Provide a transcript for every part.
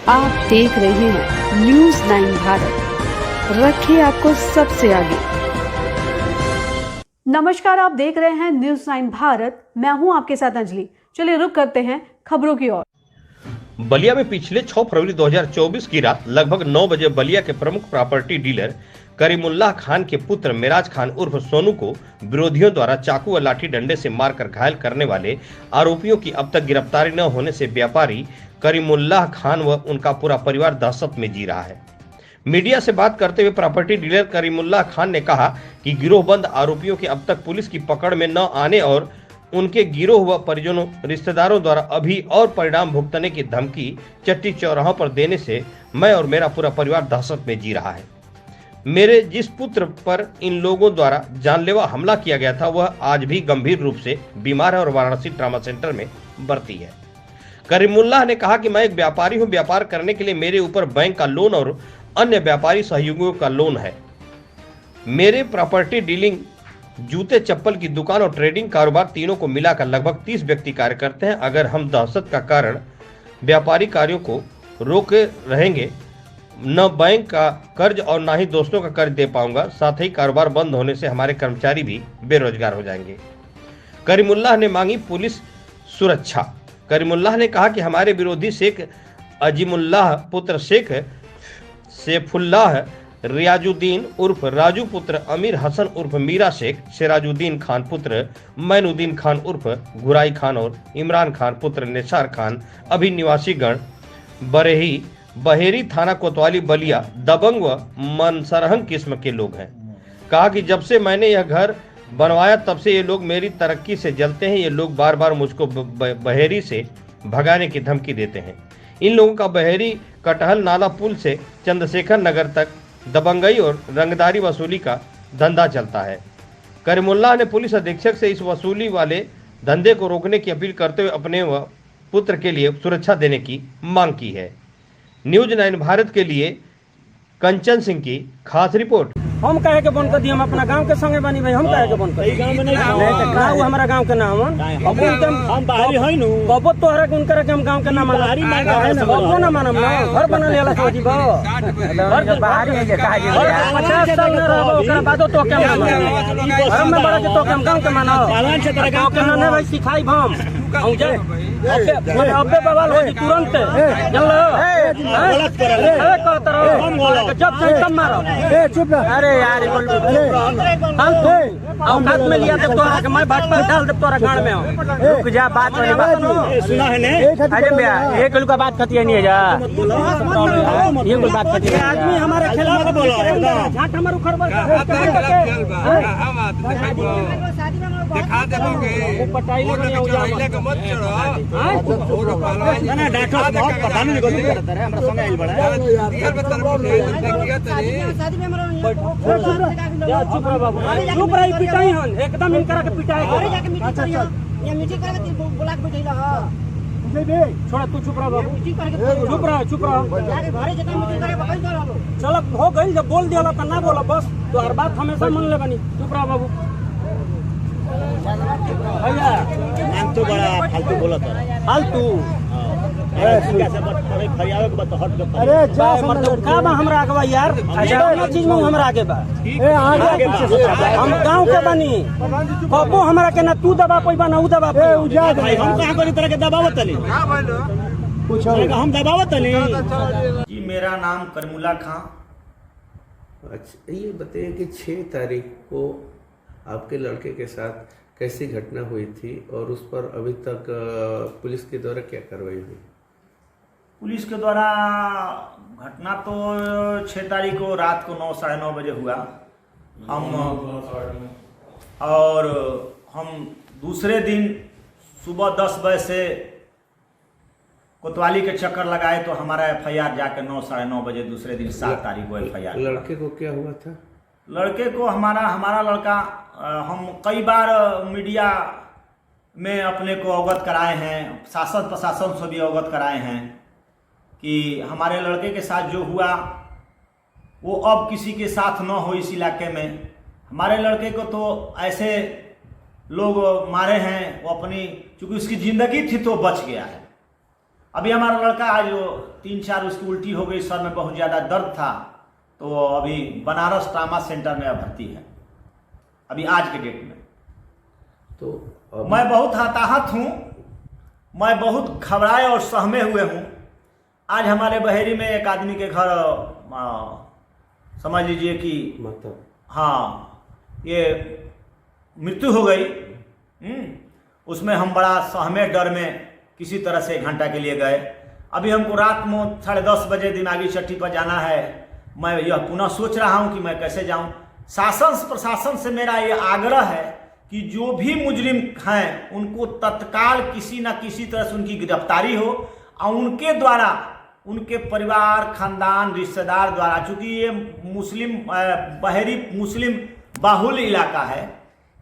आप देख रहे हैं न्यूज़ 9 भारत, रखिए आपको सबसे आगे। नमस्कार, आप देख रहे हैं न्यूज़ 9 भारत। मैं हूं आपके साथ अंजलि। चलिए रुक करते हैं खबरों की ओर। बलिया में पिछले 6 फरवरी 2024 की रात लगभग 9 बजे बलिया के प्रमुख प्रॉपर्टी डीलर करीमुल्लाह खान के पुत्र मेराज खान उर्फ सोनू को विरोधियों द्वारा चाकू व लाठी डंडे से मारकर घायल करने वाले आरोपियों की अब तक गिरफ्तारी न होने से व्यापारी करीमुल्लाह खान व उनका पूरा परिवार दहशत में जी रहा है। मीडिया से बात करते हुए प्रॉपर्टी डीलर करीमुल्लाह खान ने कहा कि गिरोहबंद आरोपियों के अब तक पुलिस की पकड़ में न आने और उनके गिरोह व परिजनों रिश्तेदारों द्वारा अभी और परिणाम भुगतने की धमकी चट्टी चौराहों पर देने से मैं और मेरा पूरा परिवार दहशत में जी रहा है। मेरे जिस पुत्र पर इन लोगों द्वारा जानलेवा हमला किया गया था वह आज भी गंभीर रूप से बीमार है और वाराणसी ट्रामा सेंटर में भर्ती है। करीमुल्लाह ने कहा कि मैं एक व्यापारी हूं, व्यापार करने के लिए मेरे ऊपर बैंक का लोन और अन्य व्यापारी सहयोगियों का लोन है। मेरे प्रॉपर्टी डीलिंग, जूते चप्पल की दुकान और ट्रेडिंग कारोबार तीनों को मिलाकर लगभग 30 व्यक्ति कार्य करते हैं। अगर हम दहशत का कारण व्यापारी कार्यों को रोके रहेंगे, न बैंक का कर्ज और न ही दोस्तों का कर्ज दे पाऊंगा। साथ ही कारोबार बंद होने से हमारे कर्मचारी भी बेरोजगार हो जाएंगे। करीमुल्लाह ने मांगी पुलिस सुरक्षा। करीमुल्लाह ने कहा कि हमारे विरोधी शेख अजीमुल्लाह पुत्र शेख सैफुल्लाह रियाजुद्दीन उर्फ राजू पुत्र अमीर हसन उर्फ मीरा शेख, सिराजुद्दीन खान पुत्र मैनुद्दीन खान उर्फ घुराई खान और इमरान खान पुत्र निसार खान अभी निवासी गण बरेही बहेरी थाना कोतवाली बलिया दबंग व मनसरहंग किस्म के लोग हैं। कहा कि जब से मैंने यह घर बनवाया तब से ये लोग मेरी तरक्की से जलते हैं। ये लोग बार बार मुझको बहेरी से भगाने की धमकी देते हैं। इन लोगों का बहेरी कटहल नाला पुल से चंद्रशेखर नगर तक दबंगई और रंगदारी वसूली का धंधा चलता है। करीमुल्लाह ने पुलिस अधीक्षक से इस वसूली वाले धंधे को रोकने की अपील करते हुए अपने व पुत्र के लिए सुरक्षा देने की मांग की है। न्यूज़ 9 भारत के लिए कंचन सिंह की खास रिपोर्ट। हम कहे के बंद कर दिए, हम अपना गांव के संगे बनी भाई, हम कहे के बंद कर दिए। गांव में नहीं गांव हमारा गांव के नाम हम बाहरी है नु कबो तोहरा के उनकर के हम गांव के नाम बाहरी मान है ना, कबो ना मानम ना। घर बना लेला सोची बा घर बाहरी है जे कहा जे 50 साल ना रहबो ओकरा बादो तो के हम घर में बड़ा के तो के हम गांव के मानो पालन से तरह गांव के ना भाई सिखाई हम जा अबे बवाल हो जी तुरंत चल गलत कर ले कहत रहो हम बोलो जब से कम मारो ए चुप रह। अरे यार हम हाथ में लिया तब तोरा के मैं भाजपा डाल दे तोरा गाड़ में रुक जा। बात वाली बात सुना है ने अरे भैया एक का बात खतिया नहीं है जा ये कोई बात खतिया आदमी हमारे खिलाफ बोलो झाट हमर उखड़ दिखा देबोगे पटाई के मत चढ़ो ना डाठो बहुत पता नहीं गलती करता है हमरा संगे आइल बड़ा यार बता देखिए शादी में हमरा चुप रह बाबू चुप रह पिटाई हन एकदम इनकरा के पिटाई घरे जाके मीटिंग करियो ये मीटिंग करके बोला के बैठैला ह दे छोड़ा तू चुप रह बाबू मीटिंग करके चुप रह जाके घरे जाके मीटिंग करे बकल दो चल हो गइल जब बोल दिया त ना बोला बस तो हर बात हमेशा मन ले बनी। चुप रह बाबू भैया नाम तो बड़ा फालतू बोलत है फालतू अरे का बा हमरा आगे यार चीज में हमरा आगे बा हम गांव के बनी कबो हमरा के ना तू दबा पैबा ना उ दबा भाई हम कहां कोई तरह के दबावत तनी कुछ हम दबावत तनी जी। मेरा नाम करीमुल्लाह खां। अच्छा ये बताइए कि 6 तारीख को आपके लड़के के साथ कैसी घटना हुई थी और उस पर अभी तक पुलिस के द्वारा क्या कार्रवाई हुई? पुलिस के द्वारा घटना तो 6 तारीख को रात को 9 साढ़े 9 बजे हुआ। हम दूसरे दिन सुबह 10 बजे से कोतवाली के चक्कर लगाए तो हमारा FIR जाकर 9 साढ़े 9 बजे दूसरे दिन 7 तारीख को FIR। लड़के को क्या हुआ था? लड़के को हमारा लड़का हम कई बार मीडिया में अपने को अवगत कराए हैं, शासन प्रशासन से भी अवगत कराए हैं कि हमारे लड़के के साथ जो हुआ वो अब किसी के साथ न हो इस इलाके में। हमारे लड़के को तो ऐसे लोग मारे हैं, वो अपनी चूँकि उसकी ज़िंदगी थी तो बच गया है। अभी हमारा लड़का आज 3-4 उसकी उल्टी हो गई, सर में बहुत ज़्यादा दर्द था, तो अभी बनारस ट्रामा सेंटर में भर्ती है अभी आज के डेट में। तो मैं बहुत हताहत हूँ, मैं बहुत घबराए और सहमे हुए हूँ। आज हमारे बहेरी में एक आदमी के घर समझ लीजिए कि मतलब हाँ ये मृत्यु हो गई। उसमें हम बड़ा सहमे डर में किसी तरह से 1 घंटा के लिए गए। अभी हमको रात में 10:30 बजे दिमागी चट्टी पर जाना है। मैं यह पुनः सोच रहा हूँ कि मैं कैसे जाऊँ। शासन प्रशासन से मेरा ये आग्रह है कि जो भी मुजरिम हैं उनको तत्काल किसी न किसी तरह से उनकी गिरफ्तारी हो और उनके द्वारा, उनके परिवार, खानदान, रिश्तेदार द्वारा, चूँकि ये मुस्लिम बहरी मुस्लिम बाहुल इलाका है,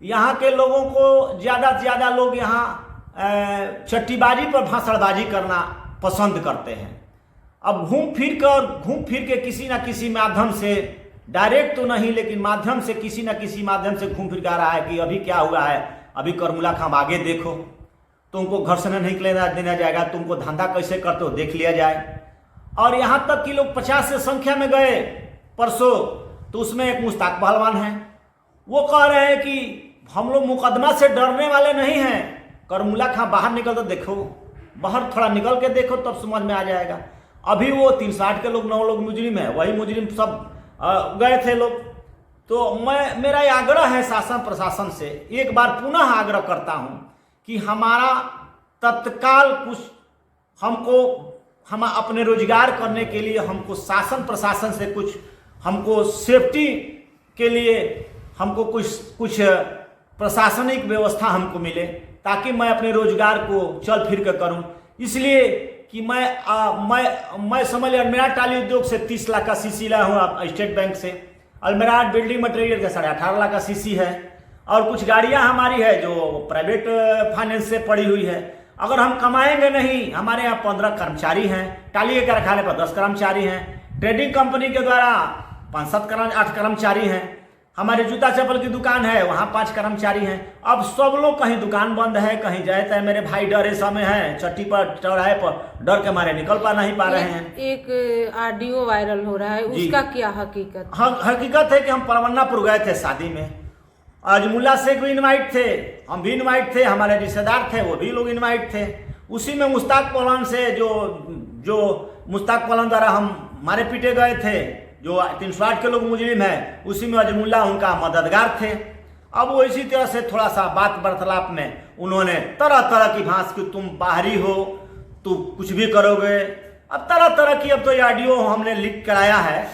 यहाँ के लोगों को ज़्यादा से ज़्यादा लोग यहाँ चट्टीबाजी पर भाषणबाजी करना पसंद करते हैं। अब घूम फिर के किसी न किसी माध्यम से, डायरेक्ट तो नहीं लेकिन माध्यम से, किसी न किसी माध्यम से घूम फिर के आ रहा है कि अभी क्या हुआ है, अभी करमुला खाम आगे देखो, तुमको घर से नहीं निकलने देना जाएगा, तुमको धंधा कैसे करते हो देख लिया जाए। और यहाँ तक कि लोग 50 से संख्या में गए परसों, तो उसमें एक मुश्ताक पहलवान है, वो कह रहे हैं कि हम लोग मुकदमा से डरने वाले नहीं हैं, करमुला खां बाहर निकल तो देखो, बाहर थोड़ा निकल के देखो तब समझ में आ जाएगा। अभी वो 360 के लोग 9 लोग मुजरिम है, वही मुजरिम सब गए थे लोग। तो मेरा ये आग्रह है शासन प्रशासन से, एक बार पुनः आग्रह करता हूँ कि हमारा तत्काल कुछ हम अपने रोजगार करने के लिए हमको शासन प्रशासन से कुछ, हमको सेफ्टी के लिए हमको कुछ प्रशासनिक व्यवस्था हमको मिले, ताकि मैं अपने रोजगार को चल फिर कर करूं। इसलिए कि मैं समझ लिया, अलमेरा टाली उद्योग से 30 लाख का सीसी लाया हूँ स्टेट बैंक से, अलमेरा बिल्डिंग मटेरियल का 18.5 लाख का सीसी है, और कुछ गाड़ियाँ हमारी है जो प्राइवेट फाइनेंस से पड़ी हुई है। अगर हम कमाएंगे नहीं, हमारे यहाँ 15 कर्मचारी हैं, टाली के कारखाने पर 10 कर्मचारी हैं, ट्रेडिंग कंपनी के द्वारा 8 कर्मचारी हैं, हमारे जूता चप्पल की दुकान है वहाँ 5 कर्मचारी हैं। अब सब लोग कहीं दुकान बंद है, कहीं जाए तो मेरे भाई डरे समय है, चट्टी पर चौराहे पर डर के मारे निकल नहीं पा रहे हैं। एक ऑडियो वायरल हो रहा है, उसका क्या हकीकत? हकीकत है कि हम परवन्नापुर गए थे शादी में, अजमुल्ला शेख भी इनवाइट थे, हम भी इनवाइट थे, हमारे रिश्तेदार थे वो भी लोग इनवाइट थे। उसी में मुश्ताक पहलवान से जो मुश्ताक पहलवान द्वारा हम मारे पीटे गए थे, जो 360 के लोग मुजरिम है, उसी में अजमुल्ला उनका मददगार थे। अब वो इसी तरह से थोड़ा सा बात वार्तालाप में उन्होंने तरह तरह की भांस की, तुम बाहरी हो, तुम कुछ भी करोगे, अब तरह तरह की। अब तो ये ऑडियो हमने लीक कराया है,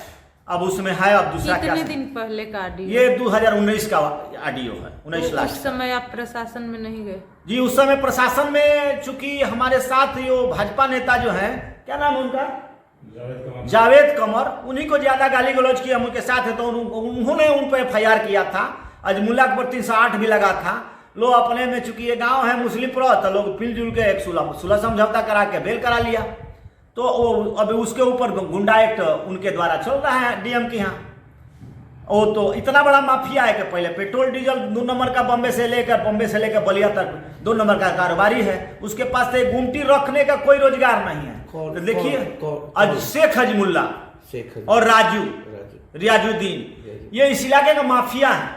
अब उसमें है अब दूसरा क्या। कितने दिन पहले का ऑडियो? ये 2019 का ऑडियो है, 19 लाख। उस समय आप प्रशासन में नहीं गए? जी, उस समय प्रशासन में, चूंकि हमारे साथ यो भाजपा नेता जो है, क्या नाम उनका, जावेद कमर, उन्हीं को ज्यादा गाली गलौज किया, हम उनके साथ है, तो उन्होंने उन पर FIR किया था। अजमुल्ला पर 308 भी लगा था। लोग अपने में, चूंकि ये गांव है मुस्लिम पुरा, तो लोग मिलजुल के एक सुलह समझौता करा के बेल करा लिया। तो अभी उसके ऊपर गुंडा एक्ट उनके द्वारा चल रहा है DM के यहाँ। वो तो इतना बड़ा माफिया है कि पहले पेट्रोल डीजल 2 नंबर का बम्बे से लेकर बलिया तक 2 नंबर का कारोबारी है। उसके पास से गुमटी रखने का कोई रोजगार नहीं है। तो देखिए, शेख अजमुल्ला और रियाजुद्दीन, ये इस इलाके का माफिया है।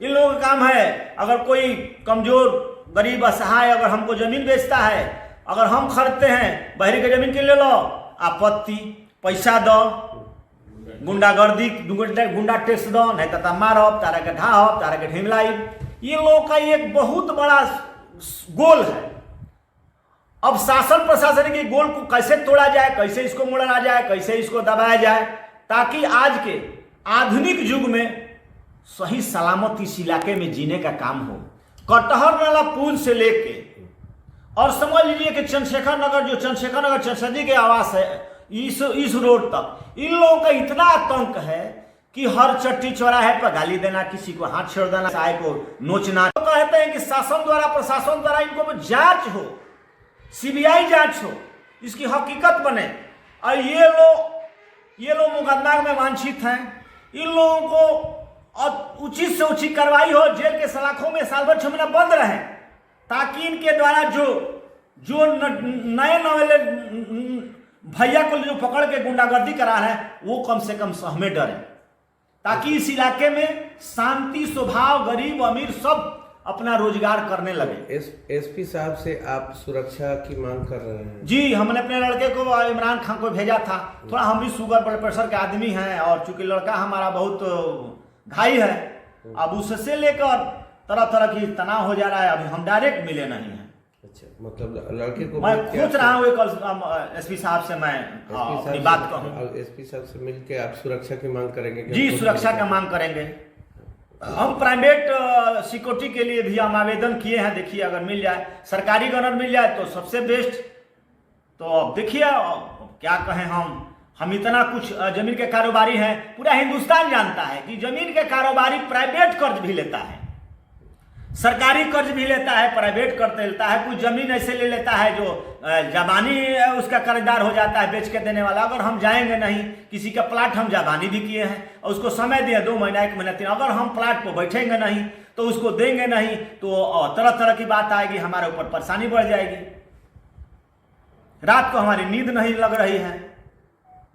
इन लोगों का काम है, अगर कोई कमजोर गरीब असहाय अगर हमको जमीन बेचता है, अगर हम खरीदते हैं, बहरी के जमीन के ले लो, आपत्ति, पैसा दो, गुंडागर्दी, गुंडा टैक्स दो, नहीं तो मारब, तारा के ढाहब, तारा के ढिमलाई। ये लोगों का एक बहुत बड़ा गोल है। अब शासन प्रशासन के गोल को कैसे तोड़ा जाए, कैसे इसको मोड़ा जाए, कैसे इसको दबाया जाए, ताकि आज के आधुनिक युग में सही सलामत इस इलाके में जीने का काम हो। कटहर नाला पुल से लेके और समझ लीजिए कि चंद्रशेखर नगर के आवास है, इस रोड तक इन लोगों का इतना आतंक है कि हर चट्टी चौराहे पर गाली देना, किसी को हाथ छेड़ देना, साय को नोचना। तो कहते हैं कि शासन द्वारा प्रशासन द्वारा इनको जांच हो, CBI जांच हो, इसकी हकीकत बने। और ये लोग मुकदमा में वांछित हैं। इन लोगों को उचित से उचित कार्रवाई हो, जेल के सलाखों में साल भर 6 महीना बंद रहे, ताकि इनके द्वारा जो नए नवेले भैया को जो पकड़ के गुंडागर्दी करा रहे हैं वो कम से कम हमें डरे, ताकि इस इलाके में शांति स्वभाव, गरीब अमीर सब अपना रोजगार करने लगे। एसपी साहब से आप सुरक्षा की मांग कर रहे हैं? जी, हमने अपने लड़के को इमरान खान को भेजा था। थोड़ा हम भी शुगर ब्लड प्रेशर के आदमी हैं और चूंकि लड़का हमारा बहुत घाई है, अब उससे लेकर तरह तरह की तनाव हो जा रहा है। अभी हम डायरेक्ट मिले नहीं हैं। अच्छा, मतलब लड़के को मैं पूछ रहा हूँ एसपी साहब से, मैं अपनी बात कहूँ। एसपी साहब से मिलकर आप सुरक्षा की मांग करेंगे? जी, सुरक्षा का मांग करेंगे। हम प्राइवेट सिक्योरिटी के लिए भी हम आवेदन किए हैं। देखिए, अगर मिल जाए, सरकारी गनर मिल जाए तो सबसे बेस्ट। तो अब देखिए क्या कहें, हम इतना कुछ जमीन के कारोबारी हैं, पूरा हिंदुस्तान जानता है कि जमीन के कारोबारी प्राइवेट कर्ज भी लेता है, सरकारी कर्ज भी लेता है, प्राइवेट कर्ज लेता है। कुछ जमीन ऐसे ले लेता है जो जबानी उसका कर्जदार हो जाता है, बेच के देने वाला। अगर हम जाएंगे नहीं, किसी का प्लाट हम जबानी भी किए हैं और उसको समय दिए 2 महीना 1 महीना 3, अगर हम प्लाट पर बैठेंगे नहीं तो उसको देंगे नहीं तो तरह तरह की बात आएगी, हमारे ऊपर परेशानी बढ़ जाएगी। रात को हमारी नींद नहीं लग रही है,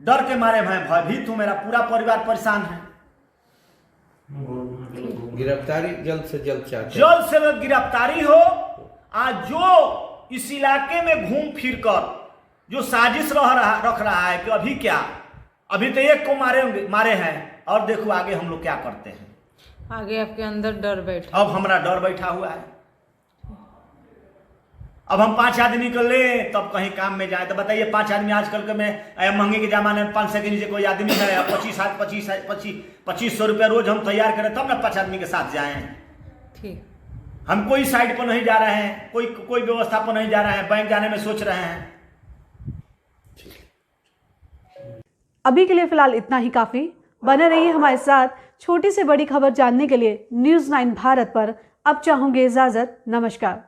डर के मारे मैं भयभीत हूँ, मेरा पूरा परिवार परेशान है। गिरफ्तारी जल्द से जल्द चाहते हैं? जल्द से जल्द गिरफ्तारी हो। आज जो इस इलाके में घूम फिर कर जो साजिश रख रहा है कि अभी क्या, अभी तो एक को मारे हैं और देखो आगे हम लोग क्या करते हैं। आगे आपके अंदर डर बैठा, अब हमारा डर बैठा हुआ है। अब हम 5 आदमी को ले तब कहीं काम में जाए तो बताइए, 5 आदमी आजकल के में महंगे के जमाने में 500 के नीचे कोई आदमी है, 2500 रुपया रोज हम तैयार करें तब ना 5 आदमी के साथ जाएं। ठीक, हम कोई साइड पर नहीं जा रहे हैं, कोई व्यवस्था पर नहीं जा रहे हैं, बैंक जाने में सोच रहे हैं। अभी के लिए फिलहाल इतना ही काफी। बने रहिए हमारे साथ। छोटी से बड़ी खबर जानने के लिए न्यूज़ 9 भारत पर अब चाहूंगी इजाजत। नमस्कार।